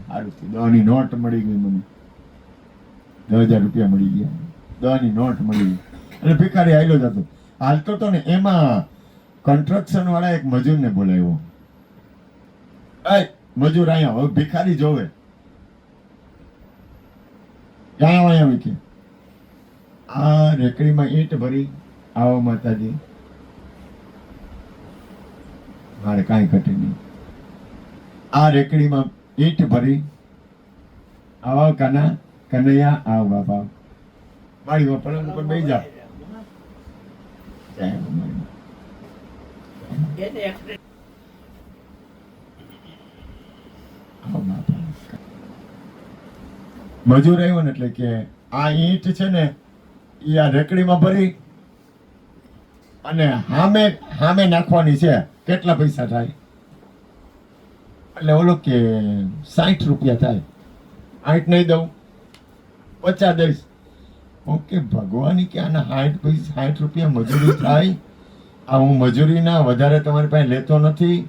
સારું થયું, 10 ની નોટ મળી ગઈ મને, 10,000 રૂપિયા મળી ગયા, 10 ની નોટ મળી ગઈ. એટલે ભિખારી હાલતો તો ને, એમાં કન્સ્ટ્રક્શન વાળા એક મજૂરને બોલાવ્યો. મજૂર અહીંયા હવે ભિખારી જોવે, ક્યાં આવ્યા કે આ રેકડીમાં ઈંટ ભરી આવો માતાજી, મારે કાંઈ ઘટે નહીં. આ રેકડીમાં ઈંટ ભરી આવો કનૈયા, આવ બાપા, મારી પલંગ ઉપર બેસી જા. મજૂર આવ્યો ને એટલે કે આ ઈંટ છે ને એ આ રેકડીમાં ભરી અને હામે નાખવાની છે, કેટલા પૈસા થાય? એટલે ઓલો કે 60 રૂપિયા થાય. 60 નહીં દઉં, 50 દઈશ. ઓકે ભગવાન કે આના 60 રૂપિયા મજૂરી થાય, આ હું મજૂરીના વધારે તમારી પાસે લેતો નથી.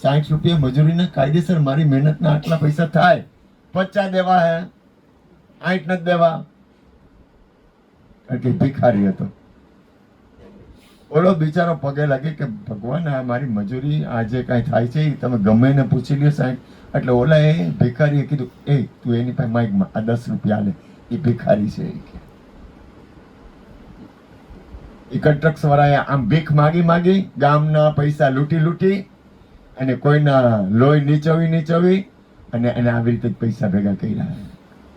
60 રૂપિયા મજૂરીના કાયદેસર મારી મહેનતના આટલા પૈસા થાય, 50 દેવા હે, 60 નથી દેવા. એટલે ભિખારી હતો. ઓલો બિચારો પગે લાગે કે ભગવાન આ મારી મજૂરી આ જે કાંઈ થાય છે એ તમે ગમે એને પૂછી લ્યો 60. એટલે ઓલા એ ભિખારીએ કીધું, તું એની પાસે માગમાં આ 10 રૂપિયા આલે, એ ભિખારી છે. એ કન્સ્ટ્રક્શન વાળાએ આમ ભીખ માગી ગામના પૈસા લૂંટી અને કોઈના લોહી નીચવી અને એને આવી રીતે પૈસા ભેગા કર્યા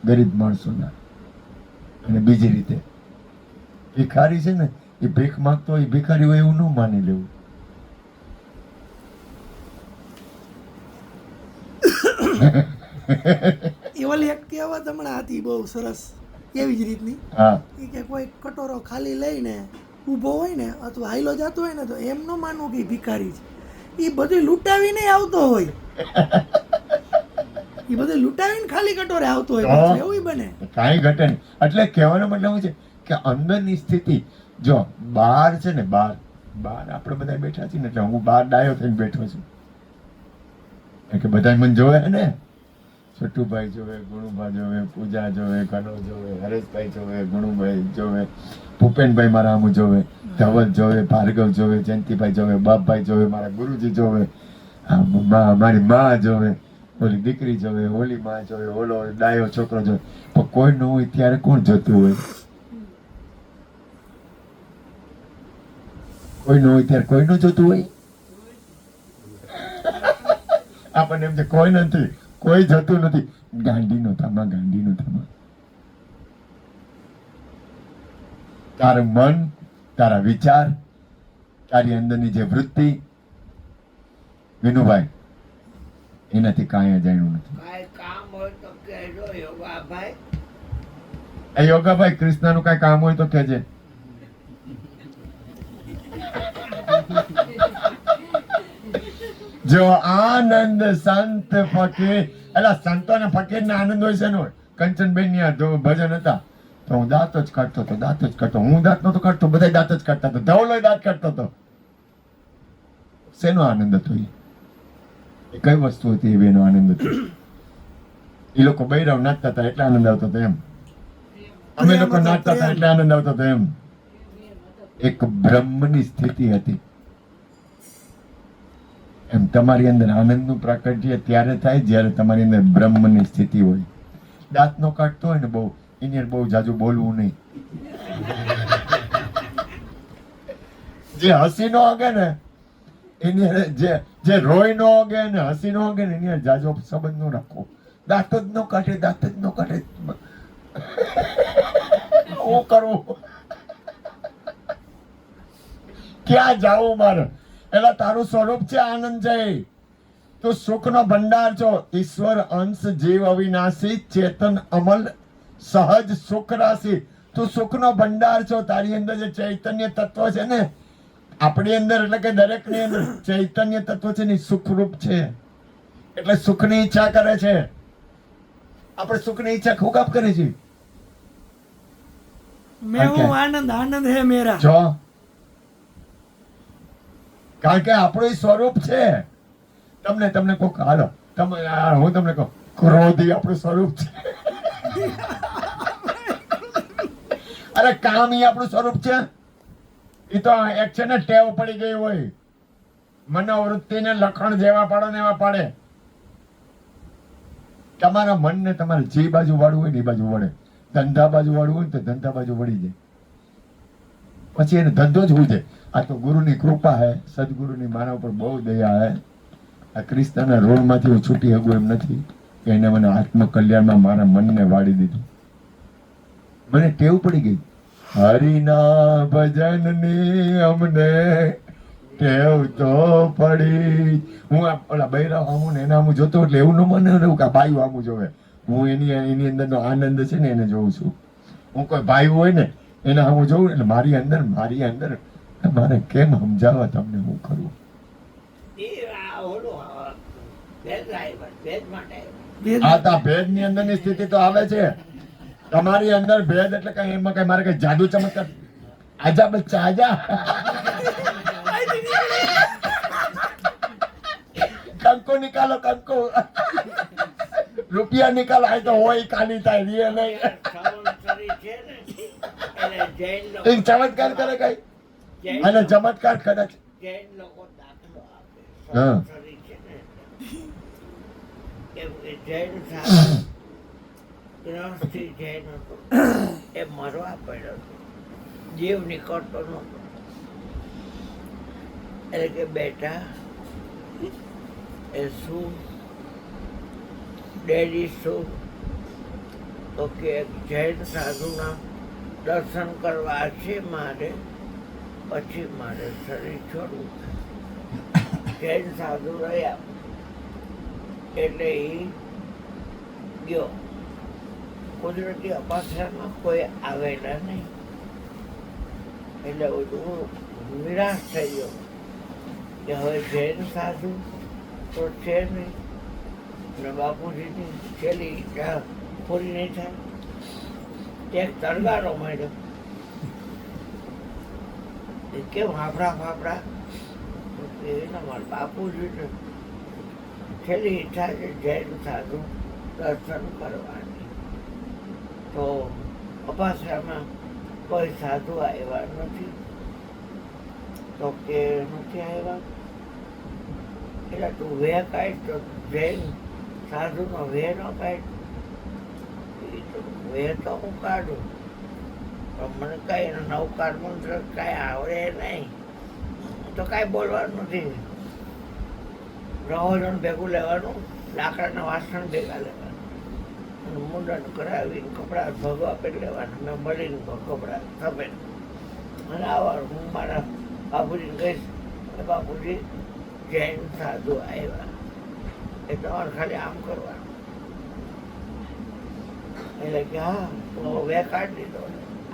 ગરીબ માણસોના. અને બીજી રીતે ભિખારી છે ને, એ ભીખ માંગતો હોય, ભિખારી હોય એવું ન માની લેવું. એ ઓલી એક કહેવત હમણાં હતી બહુ સરસ, એવી જ રીતની. હા, એ કે કોઈ કટોરો ખાલી લઈને ઊભો હોય ને અથવા હાઈલો જતો હોય ને, તો એમ ન માનવું કે ભિખારી છે. એ બધું લૂંટાવીને આવતો હોય, એ બધું લૂંટાવીને ખાલી કટોરે આવતો હોય, એવું બને, કાંઈ ઘટે નહીં. એટલે કહેવાનો મતલબ છે કે અંદરની સ્થિતિ જો બહાર છે ને, બહાર આપણે બધા બેઠા છીએ ને, એટલે હું બહાર ડાયો થઈને બેઠો છું કે બધા મને જોવે ને, છોટુભાઈ જોવે, ગુણુભા જોવે, પૂજા જોવે, કનો જોવે, હરેશભાઈ જોવે, ગુણુભાઈ જોવે, ભૂપેનભાઈ મારા આમું જોવે, ધવલ જોવે, ભાર્ગવ જોવે, જયંતિભાઈ જોવે, બાપભાઈ જોવે, મારા ગુરુજી જોવે, મારી માં જોવે, ઓલી દીકરી જોવે, ઓલી માં જોવે, ઓલો ડાયો છોકરો જોવે. પણ કોઈ ન હોય ત્યારે કોણ જોતું હોય? કોઈ ન હોય ત્યારે કોઈ ન જોતું હોય? આપણને એમ છે કોઈ નથી, કોઈ જતું નથી. ગાંધીનો થામા. તારું મન, તારા વિચાર, તારી અંદરની જે વૃત્તિ, વિનુભાઈ, એનાથી કાંઈ અજાણ્યું નથી. યોગાભાઈ, કૃષ્ણનું કાંઈ કામ હોય તો કહેજે. જો આનંદ સંત ફકીર, એટલે સંતો ને ફકીર ને આનંદ હોય છે ને, કંચનબેન ની ભજન હતા તો હું દાંત જ કાઢતો હતો. હું દાંત નતો કાઢતો, બધા દાંત જ કાઢતા હતા. ધવલો દાંત કાઢતો હતો. શેનો આનંદ હતો એ કઈ વસ્તુ હતી એ બેનો આનંદ હતો? એ લોકો બૈરાવ નાચતા હતા એટલે આનંદ આવતો હતો એમ? અમે લોકો નાચતા હતા એટલે આનંદ આવતો હતો એમ? એક બ્રહ્મની સ્થિતિ હતી એમ. તમારી અંદર આનંદનું પ્રાકટ્ય ત્યારે થાય જ્યારે તમારી અંદર બ્રહ્મની સ્થિતિ હોય. દાંત નો કાઢતો હોય ને બહુ, એની અંદર બહુ જાજુ બોલવું નહીં. જે હસી નો હગે ને એની અંદર જે રોય નો હગે ને હસી નો હગે ને એની અંદર જાજો સંબંધ નો રાખો. દાંત જ નો કાઢે, દાંત જ નો કાઢે. શું કરવું? ક્યાં જાવું મારે? એટલે તારું સ્વરૂપ છે આનંદ જય. તું સુખનો ભંડાર છો. ઈશ્વર અંશ જીવ અવિનાશી ચેતન અમલ સહજ સુખ રાશિ. તું સુખનો ભંડાર છો. તારી અંદર જે ચૈતન્ય તત્વ છે ને, આપણી અંદર એટલે કે દરેકની અંદર ચૈતન્ય તત્વ છે ને સુખરૂપ છે. એટલે સુખની ઈચ્છા કરે છે. આપણે સુખની ઈચ્છા ખૂબ કાપ કરીએ છીએ. મેં હું આનંદ, આનંદ હે મેરા. જો કારણ કે આપણું સ્વરૂપ છે. તમને કોક હાલો હું તમને કહું, ક્રોધી આપણું સ્વરૂપ છે. અરે કામ ઈ આપણું સ્વરૂપ છે. એ તો એક છે ને ટેવ પડી ગઈ હોય. મનોવૃત્તિને લખણ જેવા પાડો ને એવા પાડે. તમારા મનને તમારે જે બાજુ વાળવું હોય ને એ બાજુ વળે. ધંધા બાજુ વાળવું હોય ને તો ધંધા બાજુ વળી જાય. પછી એને ધંધો જ હોય છે. આ તો ગુરુની કૃપા હે, સદગુરુની મારા ઉપર બહુ દયા હે. આ ક્રિસ્તાના રોડમાંથી હું છૂટી શકું એમ નથી કે એને મને આત્મકલ્યાણમાં મારા મનને વાળી દીધું. મને ટેવ પડી ગઈ હરિના ભજનની, અમને ટેવ તો પડી. હું ઓલા બૈરા આમું ને એના આમું જોતો એટલે એવું ન મને એવું કે ભાઈ આમું જોવે. હું એની અંદરનો આનંદ છે ને એને જોઉં છું. હું કોઈ ભાઈ હોય ને એના આમું જોઉં એટલે મારી અંદર મારે કેમ સમજાવવા તમને હું કરું? આ તા ભેદ ની અંદર ની સ્થિતિ તો આવે છે. તમારી અંદર ભેદ એટલે કઈ એમાં કઈ મારે કઈ જાદુ ચમત્કાર. આજા બચ્ચા આજા, કંકો નિકાલો, કંકો રૂપિયા નિકાલો. આ તો હોય કાલી થાય રિયલ નહીં. ચમત્કાર કરે કઈ અને ચમત્કાર કદાચ હા એ મરવા પડ્યો, જીવ નીકળતો નહોતો. એટલે કે બેટા એ શું ડેડી શું? તો કે જૈન સાધુના દર્શન કરવા છે મારે, પછી મારે શરીર છોડવું. જૈન સાધુ રહ્યા એટલે એ ગયો. કુદરતી અપાસરામાં કોઈ આવેલા નહીં એટલે હું નિરાશ થઈ ગયો કે હવે જૈન સાધુ તો છે નહીં ને બાપુજીની છેલ્લી ઈચ્છા પૂરી નહીં થાય. એક તરગારો મળ્યો. કેમ ફાફડા એના મારા બાપુજીને છેલ્લી ઈચ્છા છે જૈન સાધુ દર્શન કરવાની. તો અપાસરામાં કોઈ સાધુ આવ્યા નથી. તો કે નથી આવ્યા એટલે તું વે કાઢ. તો જૈન સાધુનો વે ન કાઢ. વે તો હું કાઢું પણ મને કઈ નવકાર મંત્ર કાંઈ આવડે નહીં. તો કાંઈ બોલવાનું નથી. રહોજણ ભેગું લેવાનું, લાકડાના વાસણ ભેગા લેવાના, મુંડન કરાવીને કપડાં ભગવા પહેરી લેવાના. મેં મળીને કપડાં સફેદ અને આવવાનું. હું મારા બાપુજીને કહીશ કે બાપુજી જૈન સાધુ આવ્યા, એ તમારે ખાલી આમ કરવાનું. એટલે કે હા તો વે કાઢી દીધો.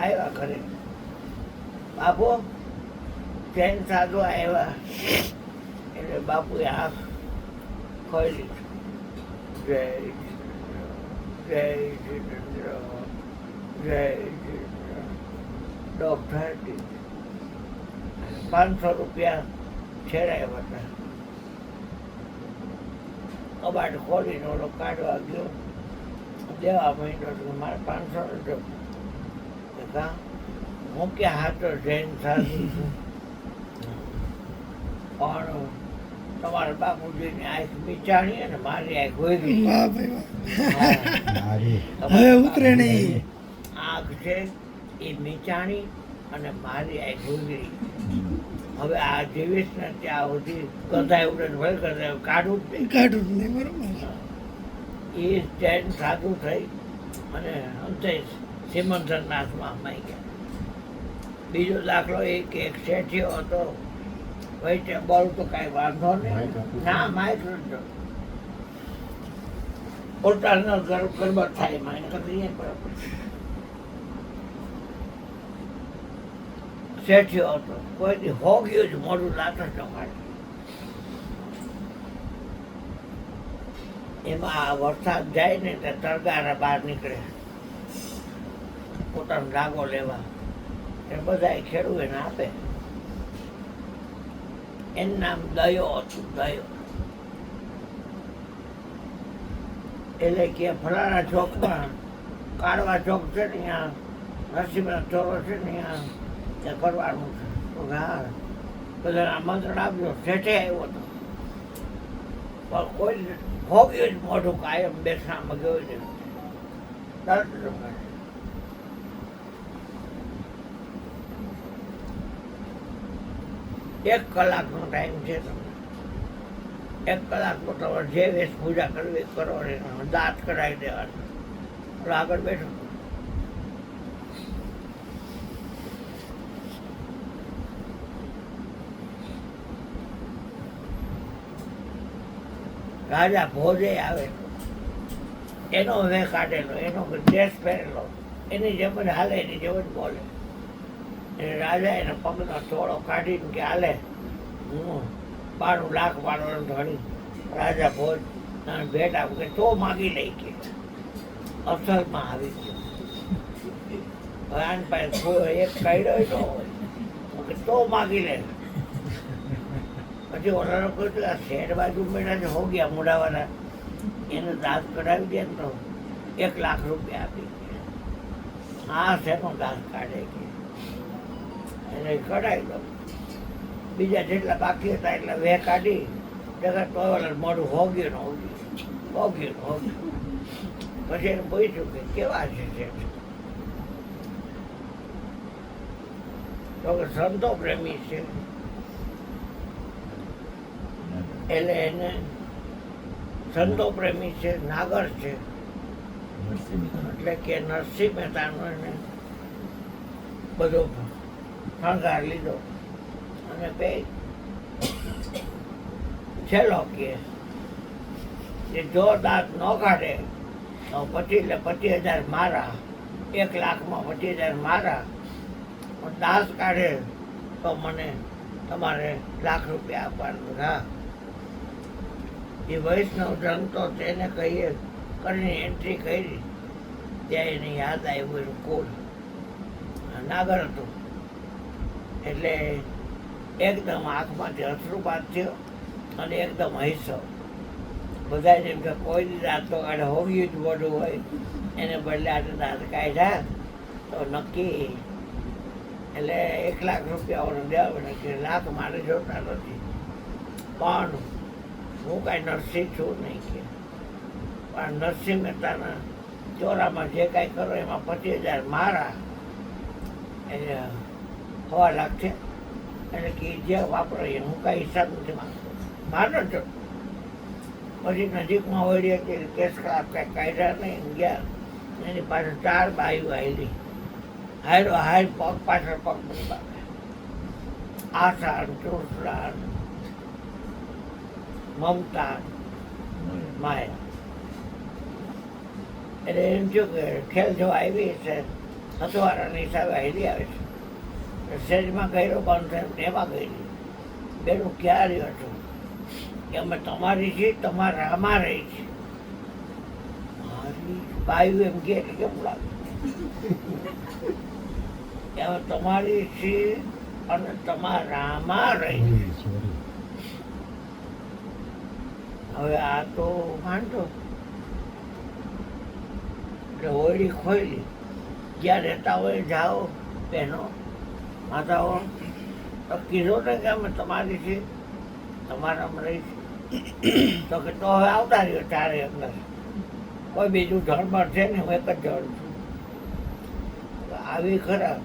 આવ્યા ઘરે બાપુ જૈન સાધુ આવ્યા એટલે બાપુએ આંખ ખોલી લીધું. જય જય જીતેન્દ્ર, જય જીતેન્દ્ર. ડૉક્ટર 500 રૂપિયા છેડાયા હતા. કબાટ ખોલીને ઓલો કાઢવા ગયો, દેવા માંડ્યો તો મારે 500 રૂપિયા. હું ક્યાં હાથો જૈન સાધુ છું, પણ તમારા બાપુજીની આંખ મીચાણી અને મારી આંખ હોઈ વાહ ભાઈ વાહ. હવે ઉતરે નહીં. આંખ છે એ મીચાણી અને મારી આંખ ઉગડી. હવે આ જીવીશ ને ત્યાં સુધી ગધાય ઉડે ને વળી ગધાય કાઢું જ નહીં. કાઢું જ નહીં, બરોબર. એ જૈન સાધુ થઈ અને અંતે સિમંદરનાથમાં માઈ ગયા. બીજો દાખલો એક શેઠિયો હતો, વૈતે બોલ તો કાંઈ વાંધો નહીં. ના માઇક નતો પોતાનો ગરબત થાય માઇક કરીએ બરાબર. શેઠિયો હતો, કોઈ હોગ્યું જ મોઢું લાતો ચમાડે. એમાં વરસાદ જાય ને એટલે તરગારા બહાર નીકળે પોતાનો લાગો લેવા. એ બધા ખેડૂત એને આપે. એનું નામ દયો હતું, દયો. એટલે કે ફલાણા ચોકમાં કાળવા ચોક છે ને ત્યાં નરસિંહના ચોરો છે ને ત્યાં ત્યાં કરવાનું છે. તો હા બધાને આમંત્રણ આપ્યો. શેઠે આવ્યો હતો પણ કોઈ ભોગ્યું જ મોઢું કાયમ બેસણામાં ગયો જ તરત એક કલાકનો ટાઈમ છે તમને. 1 કલાકમાં તમારે જે વેશ પૂજા કરવી કરો ને દાંત કઢાવી દેવાનું. આગળ બેઠો રાજા ભોજે આવે, એનો વે કાઢેલો, એનો ડ્રેસ પહેરેલો, એની જેમ જ હાલે, એની જેમ જ બોલે. એટલે રાજા એને પગનો ચોળો કાઢીને કે હાલે હું 92 લાખ મારવાનો ધણી. રાજા ભોજ ભેટ આપું કે તો માગી લઈ કે અસલમાં આવી ગયો. હવે આની પાસે એક કાઢ્યો ન હોય કે તો માગી લે. પછી ઓલાનો કહ્યું આ શેર બાજુ મેળા જે હો ગયા મોઢાવાળા, એને દાંત કઢાવી દે ને તો 1 લાખ રૂપિયા આપી ગયા. હા શેનો દાંત કાઢે કે એને કઢાવી દો. બીજા જેટલા બાકી હતા એટલા વે કાઢી જગત તો મોઢું હોગ્યું ને હોગ્યું. પછી એને પૂછ્યું કે કેવા છે શેઠ? તો કે સંતો પ્રેમી છે. એટલે એને સંતો પ્રેમી છે, નાગર છે. એટલે કે નરસિંહ મહેતાનો એને બધો શણગાર લીધો અને બે છેલ્લો કે જો દાંત ન કાઢે તો 25,000 મારા, 1 લાખમાં 25,000 મારા. પણ દાંત કાઢે તો મને તમારે લાખ રૂપિયા આપવાનું. હા એ વૈષ્ણવ જનતો તેને કહીએ કરીને એન્ટ્રી કરી ત્યાં એને યાદ આવ્યું એનું કુળ નાગર હતું. એટલે એકદમ આંખમાંથી અશ્રુપાત થયો અને એકદમ હૈસો. બધા જેમ કે કોઈ દાંત તો કાઢે હોગ્યું જ મોઢું હોય, એને બદલે આજે દાંત કાઢ્યા તો નક્કી. એટલે 1 લાખ રૂપિયા ઓને દેવા પડે કે લાખ મારે જોતા નથી, પણ હું કાંઈ નરસિંહ છું નહીં કે. પણ નરસિંહ મહેતાના ચોરામાં જે કાંઈ કરો એમાં 25,000 મારા, એટલે 1.25 લાખ છે. એટલે કે જે વાપરો એ હું કાંઈ હિસાબ નથી માંગતો, માનો છો. પછી નજીકમાં હોડી હતી કેસ ખરાબ કાંઈ કાઢ્યા નહીં, ગયા. એની પાસે 4 બાયું આવેલી. હાય પગ પાછળ પગ બની આશા, તૃષ્ણા, મમતા, માયા. એટલે એમ થયું કે ખેલ જો આવી છે હથવારાની હિસાબે હાલી આવે છે. શેરીમાં ગયરો બંધ થયો એમાં ગયેલી. બેનું ક્યાં રહ્યો છું કે અમે તમારી છીએ, તમારા આમાં રહી છે. મારી બાયું એમ કે કેમ લાગે કે અમે તમારી છીએ અને તમારામાં રહી. હવે આ તો વાંધો એટલે હોળી ખોઈલી જ્યાં રહેતા હોય જાઓ બહેનો માતાઓ તો કીધું ને કે અમે તમારી છે તમારામાં રહી છે તો કે તો હવે આવતા રહ્યો ચારે અંદર કોઈ બીજું ધર્મ છે ને હું એક જ જણ છું આવી ખરા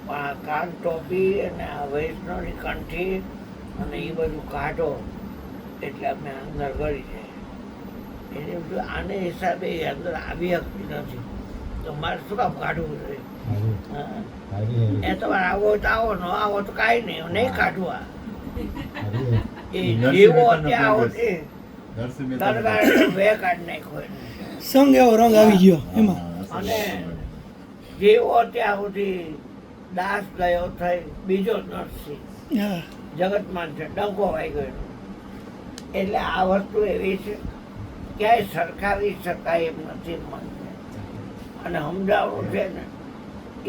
પણ આ કાન ટોપી અને આ વૈષ્ણવની કંઠી અને એ બધું કાઢો એટલે અમે અંદર ગળી જાય એને બધું આને હિસાબે એ અંદર આવી શકતી નથી તો મારે શું કામ કાઢવું જોઈએ હા. એ તમારે આવો હોય તો આવો ન આવો તો કાંઈ નહીં નહીં કાઢવા એ જીવો ત્યાં આવો તે તરગાળે બે કાઢ નાખ્યો એને. સંગ એવો રંગ આવી ગયો એમાં. અને જીવો ત્યાં સુધી દાસ ગયો થઈ બીજો નરસિંહ હા જગતમાં છે ડંકો વાઈ ગયો એનો. એટલે આ વસ્તુ એવી છે ક્યાંય સરખાવી શકાય એમ નથી મનને અને સમજાવવું છે ને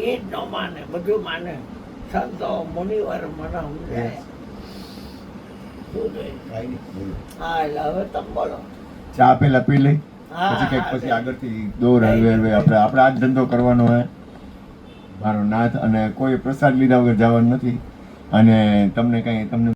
એ જ ન માને બધું માને સંતો મુનિવર મને સમજાય શું જોઈએ હા એટલે હવે તમે બોલો ચા પેલા પી લઈ હા, પછી કઈક હા, પછી હા. આગળથી દોર હળવે હળવે આપણે આ જ ધંધો કરવાનો હોય મારો નાથ અને કોઈ પ્રસાદ લીધા વગર જવાનું નથી અને તમને કઈ તમને